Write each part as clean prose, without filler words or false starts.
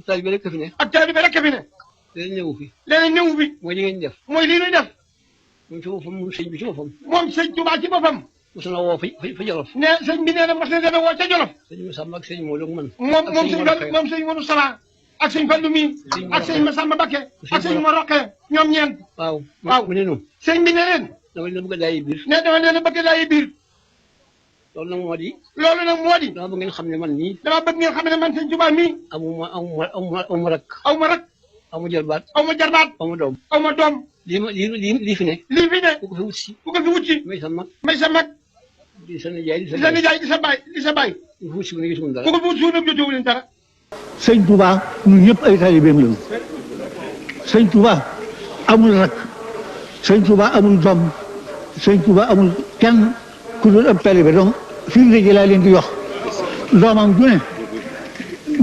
taalibe rek fi ne. ak taalibe rek fi ne. leneen ñëwu fi. leneen ñëwu fi. mooy li ngeen def. mooy lii ñuy def. moom ci boppam moom sëñ bi ci boppam. moom sëñ Tuubaa ci boppam. mos na woo fa Jolof. ne sëñ bi nee na mos na dana woo ca Jolof. sëñ Masamba ak sëñ Modou man. moom sëñ Modou Sala ak sëñ Fallu mi ak sëñ Masamba Mbakke ak sëñ Mor Roqe ñoom ñeent. waaw mu ne noonu. sëñ bi ne leen. dama leen bëgg a daayi biir. ne dama leen bëgg a daayi biir. loolu nag moo di. dama bëgg ngeen xam ne man nii. dama bëgg ngeen xam ne man sëñ Tuubaa mii. amuma rak. aw ma jarbaat. aw ma doom. lii fi ne. ku ko fi wut si. may sa mag. di sa nijaay di sa baay. ku ko fi wut si wu ne gisuñu dara. ku ko fi wut si wu ne jotewu leen dara. sëñ Touba ñun ñëpp ay taalibeem lañu. sëñ Touba amul rak. sëñ Touba amul doom. sëñ Touba amul kenn ku dul ab taalibe donc fii nga ji laa leen di wax doomam ju ne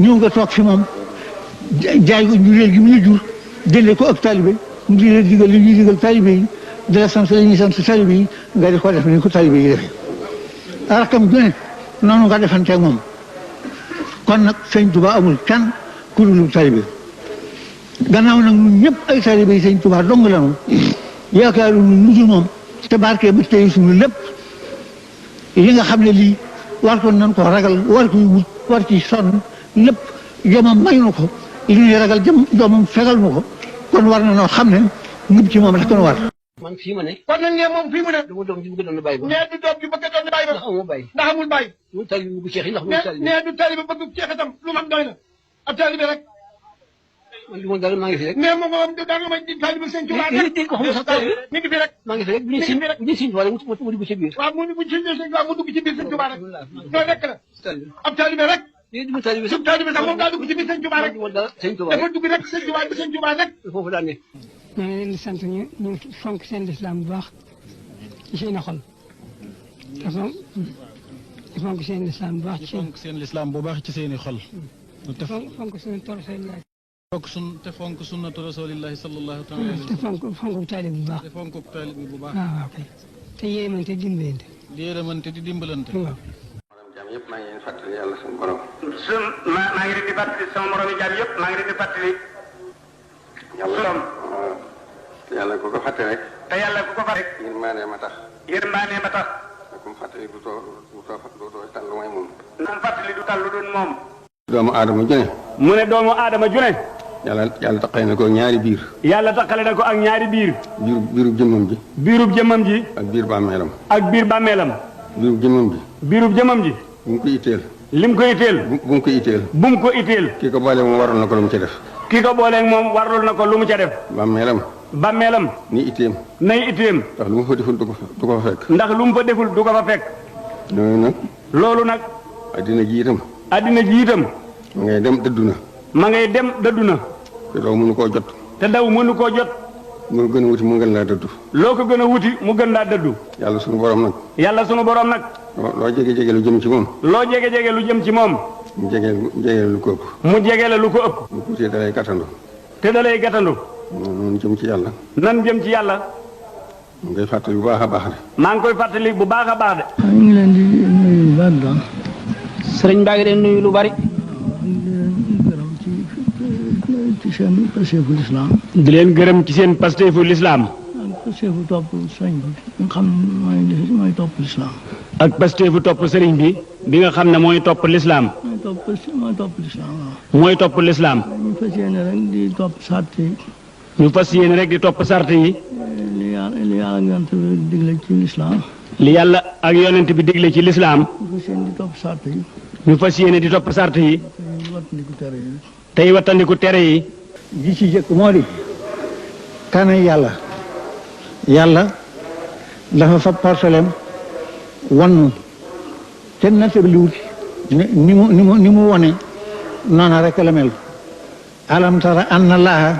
ñëw nga toog fi moom jaay ko njureel gi mu la jur jëndee ko ak taalibe mu di la digal li ñuy digal taalibe yi di la sant li ñuy sant taalibe yi nga di ko def ni ko taalibe yi defee rakam ju ne noonu nga defanteeg moom kon nag sëñ Touba amul kenn ku dul taalibe gannaaw nag ñun ñëpp ay taalibe yi sëñ Touba dong la ñu yaakaaru lu dul moom te barke ba tey suñu lépp li nga xam ne lii war ko nañ ko ragal war ko wut war ci sonn lépp jomam may na ko li ñuy ragal jomam fegal na ko kon war na noo xam ne ngëb ci moom rek kon war. man fii ma ne. kon nag ne moom fii mu ne. du ma doom ji bëgg doon bàyyi ba. nee du doom ji bëgg doon bàyyi ba. ndax amul bàyyi. du taalibe bëgg ceex yi ndax mu taalibe. nee du taalibe bëgg ceex itam lu mu am doy na ab taalibe rek. man li ma dara maa ngi fi rek. mais moom dara may di taalibe sëñ Tuubaa rek. mi ngi fi rek. maa ngi fi rek bu ñu siñ Tuubaa rek mu dugg ci biir. waaw bu ñu siñ sëñ Tuubaa mu dugg ci biir sëñ Tuubaa rek. loolu rek la. ab taalibe rek. du taalibe sax moom daa dugg ci biir sëñ Tuubaa rek. dafa dugg rek sëñ Tuubaa rek. foofu daan ne. maa ngi leen di sant ñu fonk seen lislaam bu baax ci seen xol te fonk seen lislaam bu baax ci seen lislaam bu baax ci seen i xol. te fonk suñu rasulillahi. te fonk sunnatu rasulillahi sallallahu taala alayhi wa sallam. te fonk taalib bu baax. te fonk taalib bu baax. waaw kay te yéemante dimbalante. di yërëmante di dimbalante. waaw. jaam yëpp maa ngi leen fàttali yàlla suñu borom. maa ngi leen di fàttali sama moromi jaam yëpp maa ngi leen di fàttali. yàlla te yàlla ku ko fàtte rek. te yàlla ku ko fàtte rek. yërmaane ma tax. yërmaane ma tax. te ku mu fàttali du tal lu may moom. ku mu fàttali du tal lu doon moom. doomu aadama ju ne. mu ne doomu aadama ju ne. yàlla taqale na ko ak ñaari biir. yàlla taqale na ko ak ñaari biir. biirub jëmmam ji. biirub jëmmam ji. ak biir bàmmeelam. ak biir bàmmeelam. biirub jëmmam ji. biirub jëmmam ji. bu mu ko itteel. lim ko itteel. bu mu ko itteel. bu mu ko itteel. kii ko boole moom waroon na ko lu mu ca def. kii ko booleeg moom warul na ko lu mu ca def. bàmmeelam. ni itteem. nay itteem. ndax lu mu fa deful du ko fa fekk. ndax lu mu fa deful du ko fa fekk. loolu nag. addina ji itam. ma ngay dem dëddu na. te daw mënu koo jot. moo gën a wuti mu gën laa dëddu. loo ko gën a wuti mu gën laa dëddu. yàlla sunu borom nag. loo jege lu jëm ci moom. mu jege lu ko ëpp. mu jege la lu ko ëpp. mu tuuti da lay gàttandu. te da lay gàttandu. noonu jëm ci yàlla. nan jëm ci yàlla. mu ngi koy fàttali bu baax a baax de. maa ngi koy fàttali bu baax a baax de. ñu ngi leen di nuyu lu bari daal. sëriñ baa ngi leen nuyu lu bari. ci seen pasteefu lislaam. di leen gërëm ci seen pasteefu lislaam. ak pasteefu topp sëriñ bi nga xam ne mooy topp lislaam. ak pasteefu topp sëriñ bi bi nga xam ne mooy topp lislaam. mooy topp lislaam waaw. mooy topp lislaam. ñu fas yéene rek di topp sart yi. ñu fas yéene rek di topp sart yi. li yàlla ak yonent bi digle ci lislaam. li yàlla ak yonent bi digle ci lislaam. ñu fas yéene di topp sart yi. ñu fas yéene di topp sart yi. tey wattandiku tere yi. ji ci jëkk moo di kana yàlla dafa fab portaleem wan te nattabli wuti ni mu wone noona rek la mel. alam tara anna allaha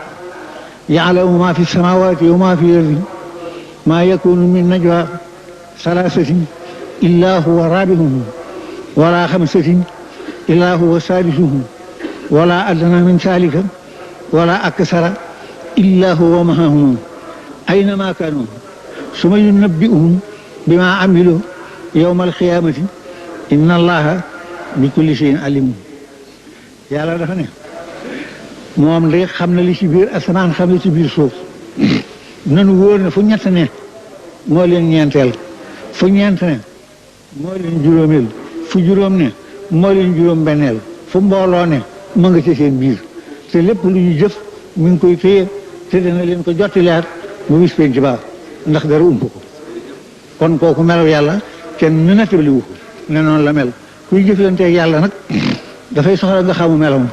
ya'lamu ma fi samawati wa ma fi ardi ma yakunu min najwa salasatin illa huwa rabi'uhum wala khamsatin illa huwa sadisuhum wala adna min zalika wala aksara illa huwa ma'ahum aynama kanu summa yunabbi'uhum bima amilu yawma al-qiyamati inna allaha bi kulli shay'in alim. yàlla dafa ne moom de xam na li ci biir asamaan xam li ci biir suuf nanu wóor ne fu ñett ne moo leen ñeenteel fu ñeent ne moo leen juróomeel fu juróom ne moo leen juróom benneel fu mbooloo ne ma nga ci seen biir te lépp lu ñu jëf mi ngi koy téye te dana leen ko jotti leer bu bis penc ba ndax dara ump ko kon kooku melaw yàlla kenn nu nattali wu ko ne noonu la mel kuy jëflanteeg yàlla nag dafay soxla nga xamu melam